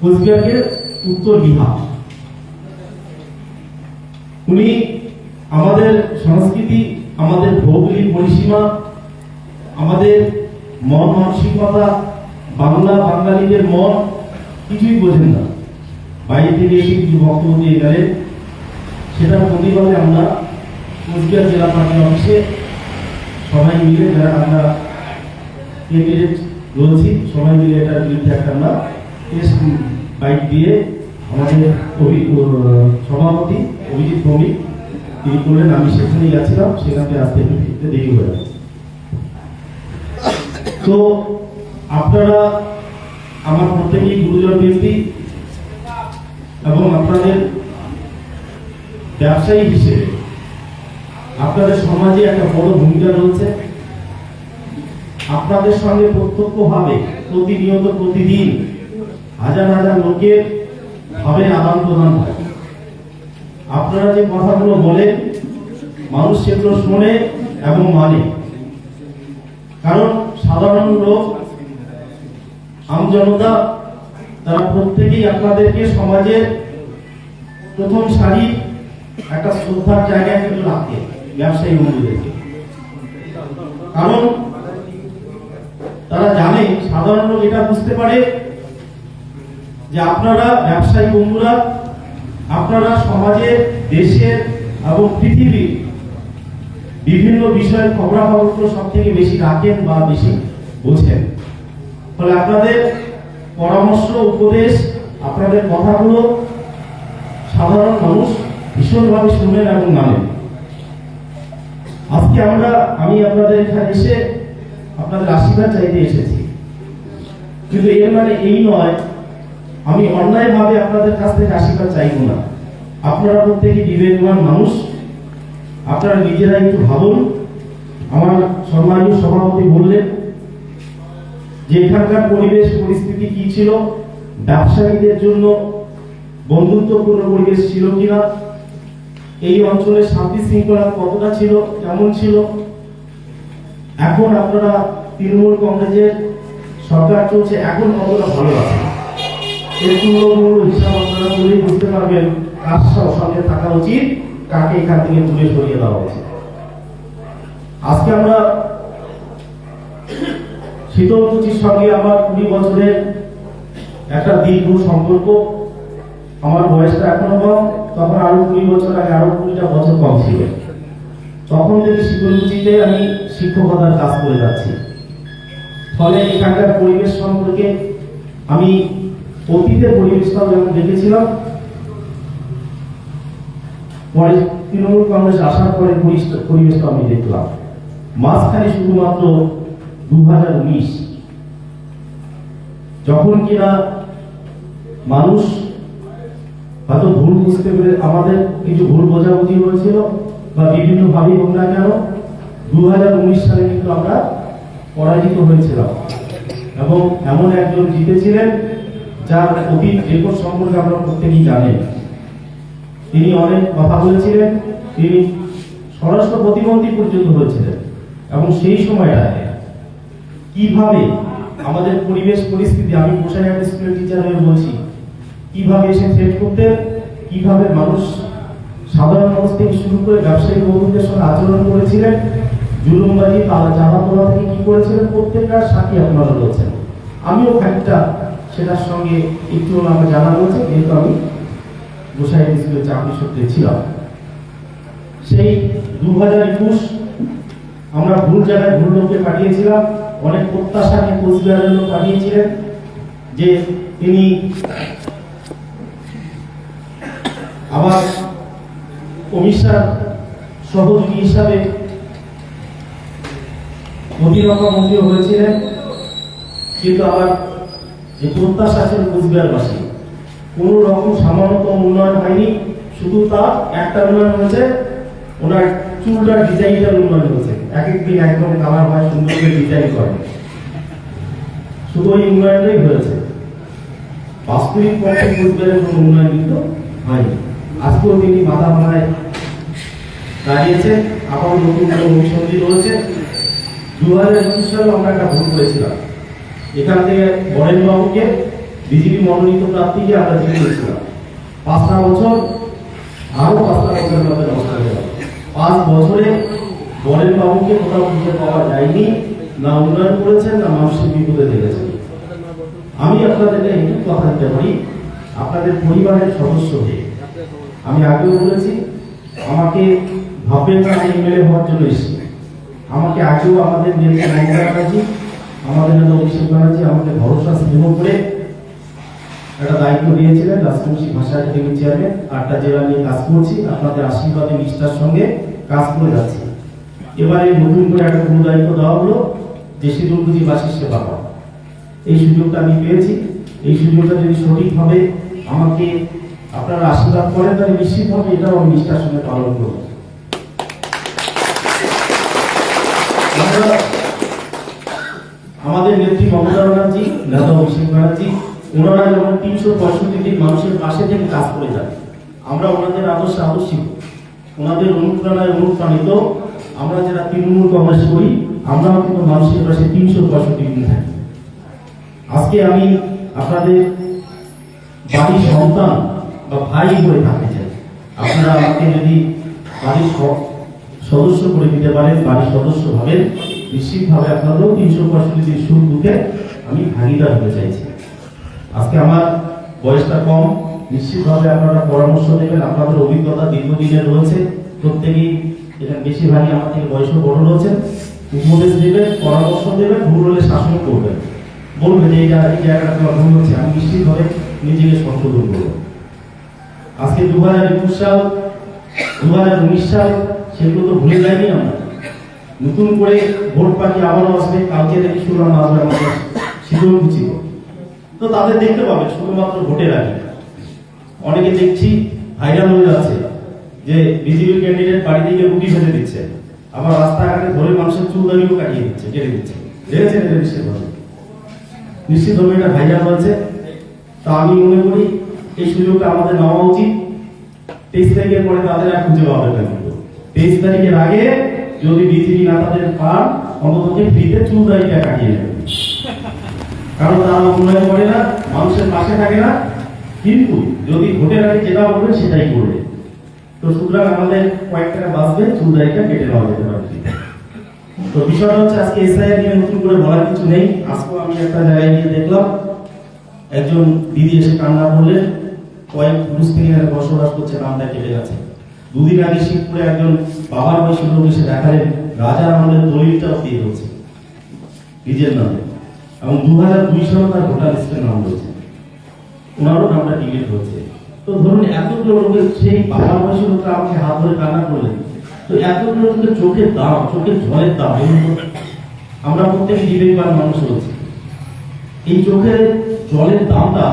কোচবিহারের উত্তর বিহার। উনি আমাদের সংস্কৃতি, আমাদের ভৌগোলিক পরিসীমা, আমাদের মন মানসিকতা, বাংলা বাঙালিদের মন কিছুই বোঝেন না। বাইরে থেকে এসে কিছু বক্তব্য দিয়ে গেলেন, সেটার প্রতিবাদে আমরা কোচবিহার জেলা পার্টি অফিসে সবাই মিলে, যারা আমরা ক্যান্ডিডেট রয়েছি, সবাই মিলে এটার বিরুদ্ধে একটা আমরা টেস্ট বাইক দিয়ে আমাদের সভাপতি অভিজিৎ ভৌমিক তিনি করলেন। আমি সেখানে গেছিলাম, সেখান থেকে আসতে একটু ফিরতে দেরি হয়ে গেছে। তো আপনারা আমার প্রত্যেকেই গুরুজন ব্যক্তি এবং আপনাদের ব্যবসায়ী হিসেবে আপনাদের সমাজে একটা বড় ভূমিকা রয়েছে। আপনাদের সঙ্গে প্রত্যক্ষভাবে প্রতিনিয়ত প্রতিদিন হাজার হাজার লোকের ভাবে আদান প্রদান হয়। আপনারা যে কথাগুলো বলেন মানুষ সেগুলো শোনে এবং মানে, কারণ সাধারণ লোক, আমজনতা, তারা প্রত্যেকেই আপনাদেরকে সমাজের প্রথম সারি একটা শ্রদ্ধার জায়গায় কিন্তু রাখে ব্যবসায়ী বন্ধুদেরকে। কারণ তারা জানে, সাধারণ লোক এটা বুঝতে পারে যে আপনারা ব্যবসায়ী বন্ধুরা, আপনারা সমাজের, দেশের এবং পৃথিবীর বিভিন্ন বিষয়ের খবরাখবর সব থেকে বেশি রাখেন বা বেশি বোঝেন। ফলে আপনাদের পরামর্শ, উপদেশ, আপনাদের কথাগুলো সাধারণ মানুষ ভীষণভাবে শুনেন এবং মানেন। আজকে আমি আপনাদের এখানে এসে আপনাদের আশীর্বাদ চাইতে এসেছি, কিন্তু এর মানে এই নয় আমি অন্যায়ভাবে আপনাদের কাছ থেকে আশীর্বাদ চাইব না। আপনারা প্রত্যেকে বিবেকবান মানুষ, আপনারা নিজেরা একটু ভাবুন। আমার সম্মানীয় সভাপতি বললেন যে এখানকার পরিবেশ পরিস্থিতি কি ছিল, ব্যবসায়ীদের জন্য বন্ধুত্বপূর্ণ পরিবেশ ছিল কিনা, এই অঞ্চলের শান্তি শৃঙ্খলা কতটা ছিল, কেমন ছিল। এখন আপনারা তৃণমূল কংগ্রেসের সরকার চলছে, এখন কতটা ভালো আছে, এর তুলনামূল হিসাব আপনারা বলেই বুঝতে পারবেন কার সঙ্গে থাকা উচিত, কাকে এখান থেকে দূরে সরিয়ে দেওয়া উচিত। আজকে আমরা শীতলকুচির সঙ্গে আমার 20 বছরের একটা দীর্ঘ সম্পর্ক। আমার বয়সটা এখনো কম, তখন আরো 20 বছর আগে আরো 20টা বছর কম ছিল। তখন থেকে শীতলকুচিতে আমি শিক্ষকতার কাজ করে যাচ্ছি। ফলে এখানকার পরিবেশ সম্পর্কে আমি অতীতের পরিবেশটাও যেমন দেখেছিলাম, পরে তৃণমূল কংগ্রেস আসার পরে পরিবেশটা আমি দেখলাম। মাঝখানে শুধুমাত্র 2019 যখন কিনা মানুষ হয়তো ভুল বুঝতে পেরে আমাদের কিছু ভুল বোঝাবুঝি হয়েছিল বা বিভিন্ন ভাবে হোক না কেন, 2019 সালে কিন্তু আমরা পরাজিত হয়েছিলাম এবং এমন একজন জিতেছিলেন যার অতীত রেকর্ড সম্পর্কে আমরা প্রত্যেকেই জানেন। তিনি অনেক কথা বলেছিলেন, তিনি স্বরাষ্ট্র প্রতিমন্ত্রী পর্যন্ত হয়েছিলেন এবং সেই সময়টায় কিভাবে আমাদের পরিবেশ পরিস্থিতি, আমি পোশাক একটা স্কুলের টিচার হয়ে বলছি, কিভাবে এসে থ্রেট করতে, কিভাবে মানুষ, সাধারণ মানুষ থেকে শুরু করে ব্যবসায়ী বন্ধুদের সঙ্গে আচরণ করেছিলেন, জুলুমবাজি, জামাতোলা থেকে কি করেছিলেন, প্রত্যেকটা সাথী আপনারা রয়েছেন। আমিও খানিকটা সেটার সঙ্গে একটু আমার জানা রয়েছে, যেহেতু আমি গোসাই স্কুলে চাকরি সূত্রে ছিলাম। সেই 2021 আমরা ভুল জায়গায় ভুল লোককে পাঠিয়েছিলাম, অনেক প্রত্যাশা নিয়ে কোচবিহারের লোক পাঠিয়েছিলেন যে তিনি আবার কমিশনার সহযোগী হিসাবে প্রতিরক্ষা মন্ত্রী হয়েছিলেন, কিন্তু আবার যে প্রত্যাশা ছিল কোচবিহারবাসী, কোন রকম সামান্যতম উন্নয়ন হয়নি। শুধু তার একটা উন্নয়ন হয়েছে, ওনার চুলটার ডিজাইনটার উন্নয়ন হয়েছে, এক একদিন একদম কালার হয়, সুন্দর করে ডিজাইন করে, শুধু ওই উন্নয়নটাই হয়েছে। বাস্তবিক পক্ষে কোচবিহারের কোনো উন্নয়ন কিন্তু হয়নি। আজকেও তিনি মাথা ভাঙায় দাঁড়িয়েছেন, আবার নতুন কোনো অভিসন্ধি রয়েছে। 2021 সালে আমরা একটা ভুল করেছিলাম, এখান থেকে বরেন বাবুকে বিজেপি মনোনীত প্রার্থীকে আমরা জিতিয়েছিলাম। 5টা বছর, আরো 5টা বছরের মধ্যে নষ্ট হয়ে গেল। 5 বছরে বরেন বাবুকে কোথাও খুঁজে পাওয়া যায়নি, না উন্নয়ন করেছেন, না মানুষের বিপদে দেখেছেন। আমি আপনাদেরকে একটু কথা দিতে পারি, আপনাদের পরিবারের সদস্য হয়ে আমি আগেও বলেছি, আমাকে ভাববেন না আমি এমএলএ হওয়ার জন্য এসেছি। আমাকে আগেও আমাদের নেতা মমতা ব্যানার্জি, আমাদের নেতা অভিষেক ব্যানার্জি আমাকে ভরসা স্নেহ করে একটা দায়িত্ব দিয়েছিলেন, রাজবংশী ভাষা একাডেমির চেয়ারম্যান। 8টা জেলা নিয়ে কাজ করছি, আপনাদের আশীর্বাদে নিষ্ঠার সঙ্গে কাজ করে যাচ্ছি। এবারে নতুন করে একটা গুরু দায়িত্ব দেওয়া হলো যে শীতলকুচিবাসীর সেবা করা। এই সুযোগটা আমি পেয়েছি। এই সুযোগটা যদি সঠিকভাবে আমাকে আপনারা আশীর্বাদ করেন, তাহলে নিশ্চিতভাবে এটাও আমি নিষ্ঠার সঙ্গে পালন করব। আমাদের নেত্রী মমতা ব্যানার্জি, নেতা অভিষেক ব্যানার্জি, ওনারা যখন 365 দিন মানুষের পাশে থেকে কাজ করে যান, আমরা ওনাদের আদর্শে আদর্শিত, ওনাদের অনুপ্রেরণায় অনুপ্রাণিত। আমরা যারা তৃণমূল কংগ্রেস করি, আমরাও কিন্তু মানুষের পাশে 365 দিন থাকি। আজকে আমি আপনাদের বাড়ির সন্তান বা ভাই হয়ে থাকতে চাই। আপনারা আমাকে যদি বাড়ির সদস্য করে দিতে পারেন, বাড়ির সদস্য ভাবেন, নিশ্চিতভাবে আপনাদেরও 365 দিন সুখ দুঃখে আমি ভাগিদার হতে চাইছি। আজকে আমার বয়সটা কম, নিশ্চিতভাবে আপনারা পরামর্শ দেবেন। আপনাদের অভিজ্ঞতা দীর্ঘদিনের রয়েছে, প্রত্যেকেই এখানে বেশিরভাগই আমার থেকে বয়সও বড় রয়েছেন। উপদেশ দেবেন, পরামর্শ দেবেন, ভুল হলে শাসন করবেন, বলবেন এই জায়গাটা তোমার ভুল হচ্ছে, আমি নিশ্চিতভাবে নিজেকে সংশোধন করব। আজকে 2021 সাল, 2019 সাল, সেগুলো তো ভুলে যায়নি আমরা। নতুন করে ভোট পার্টি আবারও আসবে, কালকে থেকে শুনলাম আসবে আমাদের শীতলকুচি। তো তাদের দেখতে পাবেন শুধুমাত্র ভোটের আগে। অনেকে দেখছি ভাইরাল হয়ে যাচ্ছে যে বিজেপির ক্যান্ডিডেট বাড়ি থেকে রুটি ফেলে দিচ্ছে, আবার রাস্তাঘাটে ধরে মানুষের চুল দাড়িও কাটিয়ে দিচ্ছে, কেটে দিচ্ছে। দেখেছেন এটা? নিশ্চিতভাবে এটা ভাইরাল হয়েছে। তা আমি মনে করি এই সুযোগটা আমাদের নেওয়া উচিত। 23 তারিখের পরে তাদের আর খুঁজে পাবে না, কিন্তু 23 তারিখের আগে যদি বিজেপি নেতাদের পান, অন্তত ফ্রিতে চুল দাড়িটা কাটিয়ে নেবে। কারণ তারা উন্নয়ন করে না, মানুষের পাশে থাকে না, কিন্তু যদি ভোটের আগে যেটা বলবে সেটাই করবে। তো সুতরাং আমাদের কয়েক টাকা বাঁচবে, চুল দাড়িটা কেটে নেওয়া যেতে পারে। তো বিষয়টা হচ্ছে আজকে এসআইআর নিয়ে নতুন করে বলার কিছু নেই। আজকে আমি একটা জায়গায় গিয়ে দেখলাম একজন দিদি এসে কান্না করলেন, কয়েক পুরুষ থেকে বসবাস করছে, নামটা কেটে গেছে। 2 দিন আগে শিবপুরে একজন বাবার বয়সী লোক এসে দেখালেন রাজার আমলের দলিলটাও দিয়ে হচ্ছে নিজের নামে, এবং 2002 সালে তার ভোটার লিস্টের নাম রয়েছে, ওনারও নামটা ডিলিট হচ্ছে। তো ধরুন এতগুলো লোকের, সেই বাবার বয়সী লোকরা আমাকে হাত ধরে কান্না করলেন। তো এতগুলো লোকের চোখের দাম, চোখের জলের দাম, আমরা প্রত্যেকে বিবেকবান মানুষ রয়েছে। এই চোখের জলের দামটা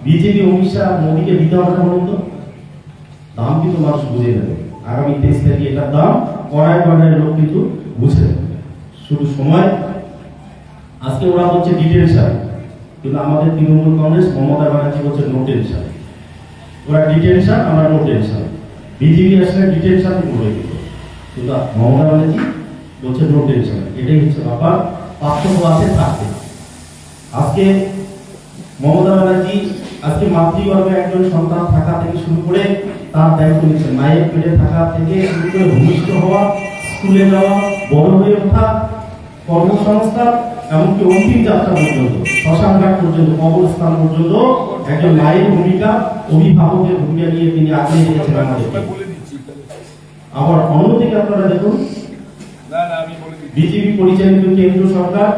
বিজেপি, অমিত শাহ, মোদীকে দিতে হবে না বলুন তো? দাম কিন্তু মানুষ বুঝে নেবে। আগামী 23 তারিখে এটার দাম কড়ায় লোক কিন্তু বুঝে নেবে। শুধু সময়। আজকে ওরা হচ্ছে ডিটেনশন, কিন্তু আমাদের তৃণমূল কংগ্রেস, মমতা ব্যানার্জি হচ্ছে নো টেনশন। ওরা ডিটেনশন, আমরা নো টেনশন। বিজেপি আসলে ডিটেনশন করবে, কিন্তু মমতা ব্যানার্জি বলছে নো টেনশন। এটাই হচ্ছে ব্যাপার। পার্থক্য আছে থাকতে। আজকে মমতা ব্যানার্জি আজকে মাতৃগর্ভে একজন সন্তান থাকা থেকে শুরু করে তার দায়িত্ব নিচ্ছে, মায়ের পেটে থাকা থেকে শুরু করে ভূমিষ্ঠ হওয়া, স্কুলে যাওয়া, বড় হয়ে ওঠা, কর্মসংস্থান, এমনকি অন্তিম যাত্রা পর্যন্ত, শ্মশানঘাট পর্যন্ত, কবরস্থান পর্যন্ত একজন মায়ের ভূমিকা, অভিভাবকের ভূমিকা নিয়ে তিনি আগিয়ে রেখেছেন আমাদেরকে। আবার অন্যদিকে আপনারা দেখুন, বিজেপি পরিচালিত কেন্দ্র সরকার,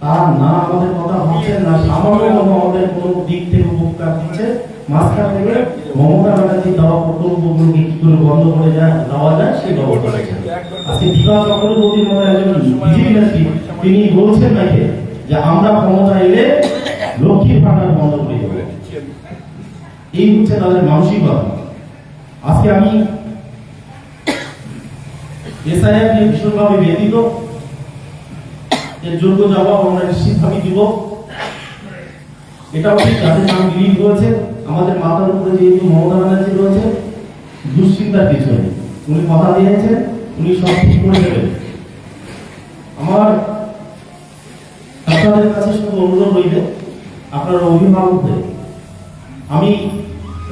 তারা না আমাদের কথা ভাবছেন, না সামান্য আমাদের কোন দিক থেকে উপকার দিচ্ছে। মাঝখান থেকে মমতা ব্যানার্জি দেওয়া প্রকল্পগুলোকে কি করে বন্ধ করে দেওয়া যায় সেই ব্যবস্থা করেছেন। আজকে বিকাশ চক্রবর্তী মহোদয় একজন বিজেপি নেত্রী, তিনি বলছেন নাকি যে আমরা ক্ষমতা এলে লক্ষ্মীর ভান্ডার বন্ধ করে দেব। এই হচ্ছে তাদের মানসিকতা। আজকে আমি এসআইআর নিয়ে ভীষণভাবে ব্যথিত। এর যোগ্য জবাব আমরা নিশ্চিতভাবে দিব। এটাও ঠিক, যাদের নাম ডিলিট হয়েছে, আমাদের মাথার উপরে যেহেতু মমতা ব্যানার্জি রয়েছে, দুশ্চিন্তার কিছু নেই। উনি কথা দিয়েছেন, উনি সব ঠিক করে দেবেন। আমার আপনাদের কাছে শুধু অনুরোধ রইবে, আপনার অভিভাবক হয়ে আমি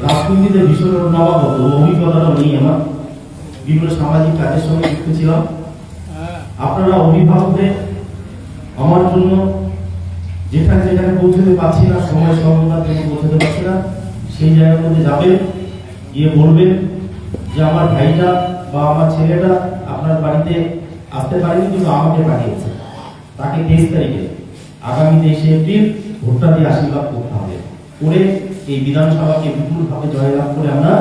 রাজনীতিতে ভীষণ নবাগত, অভিজ্ঞতাটা নেই আমার, বিভিন্ন সামাজিক কাজের সঙ্গে যুক্ত ছিলাম। আপনারা অভিভাবকদের আমার জন্য যেখানে যেখানে পৌঁছতে পারছি না, সময় স্বল্পতার জন্য পৌঁছতে পারছি না, সেই জায়গার মধ্যে যাবেন, গিয়ে বলবেন যে আমার ভাইটা বা আমার ছেলেটা আপনার বাড়িতে আসতে পারেনি কিন্তু আমাকে পাঠিয়েছে, তাকে 23 তারিখে আগামী 23 এপ্রিল ভোটটা দিয়ে আশীর্বাদ করতে হবে, করে এই বিধানসভাকে বিপুলভাবে জয়লাভ করে আমরা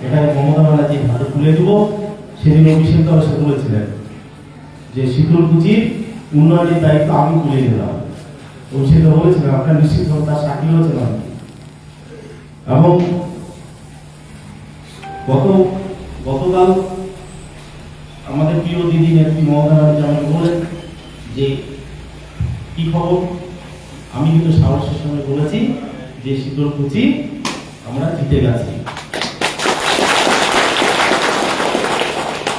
এখানে মমতা ব্যানার্জির হাতে তুলে দেব। সেদিন অভিষেক দর্শক বলেছিলেন যে শীতলকুচির উন্নয়নের দায়িত্ব আমি তুলে দিলাম। অভিষেক বলেছিলেন, আপনার নিশ্চিত তার সাক্ষী হয়েছে না। এবং গতকাল আমাদের প্রিয় দিদি নেত্রী মমতা ব্যানার্জি আমাকে বলেন যে কি খবর, আমি কিন্তু সাহসের সঙ্গে বলেছি যে শীতলকুচি আমরা জিতে গেছি।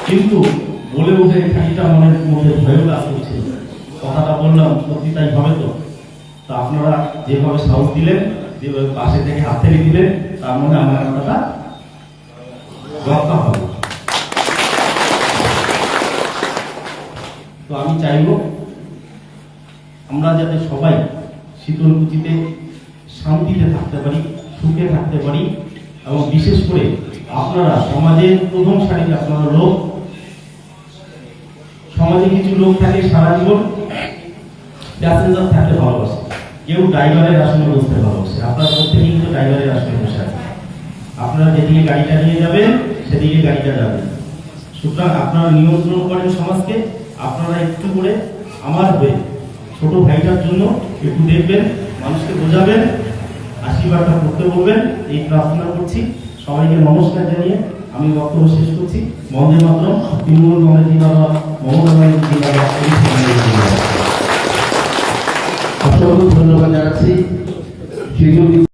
কিন্তু বলে উঠে খানিকটা মনের মধ্যে ভয়ও কাজ করছে, কথাটা বললাম সত্যি তাই হবে তো? তা আপনারা যেভাবে সাহস দিলেন, যেভাবে পাশে থেকে হাত থেকে দিলেন, তার মানে আমার কথাটা রক্ষা হবে। তো আমি চাইব আমরা যাতে সবাই শীতলকুচিতে শান্তিতে থাকতে পারি, সুখে থাকতে পারি, এবং বিশেষ করে আপনারা সমাজের প্রথম সারিতে আপনারা লোক, সমাজে কিছু লোক থাকে সারা জীবন প্যাসেঞ্জার থাকতে ভালোবাসে, কেউ ড্রাইভারের আসনে বসতে ভালোবাসে। আপনারা প্রত্যেকেই কিন্তু ড্রাইভারের আসনে বসে আছে, আপনারা যেদিকে গাড়িটা নিয়ে যাবেন সেদিকে গাড়িটা যাবে। সুতরাং আপনারা নিয়ন্ত্রণ করেন সমাজকে, আপনারা একটু করে আমার হয়ে ছোট ভাইটার জন্য একটু দেখবেন, মানুষকে বোঝাবেন, আশীর্বাদটা করতে বলবেন, এই প্রার্থনা করছি। সবাইকে নমস্কার জানিয়ে আমি বক্তব্য শেষ করছি। বন্দে মাতরম, তৃণমূল কংগ্রেস জিন্দাবাদ, মমতা ব্যানার্জি জিন্দাবাদ। অসংখ্য ধন্যবাদ জানাচ্ছি।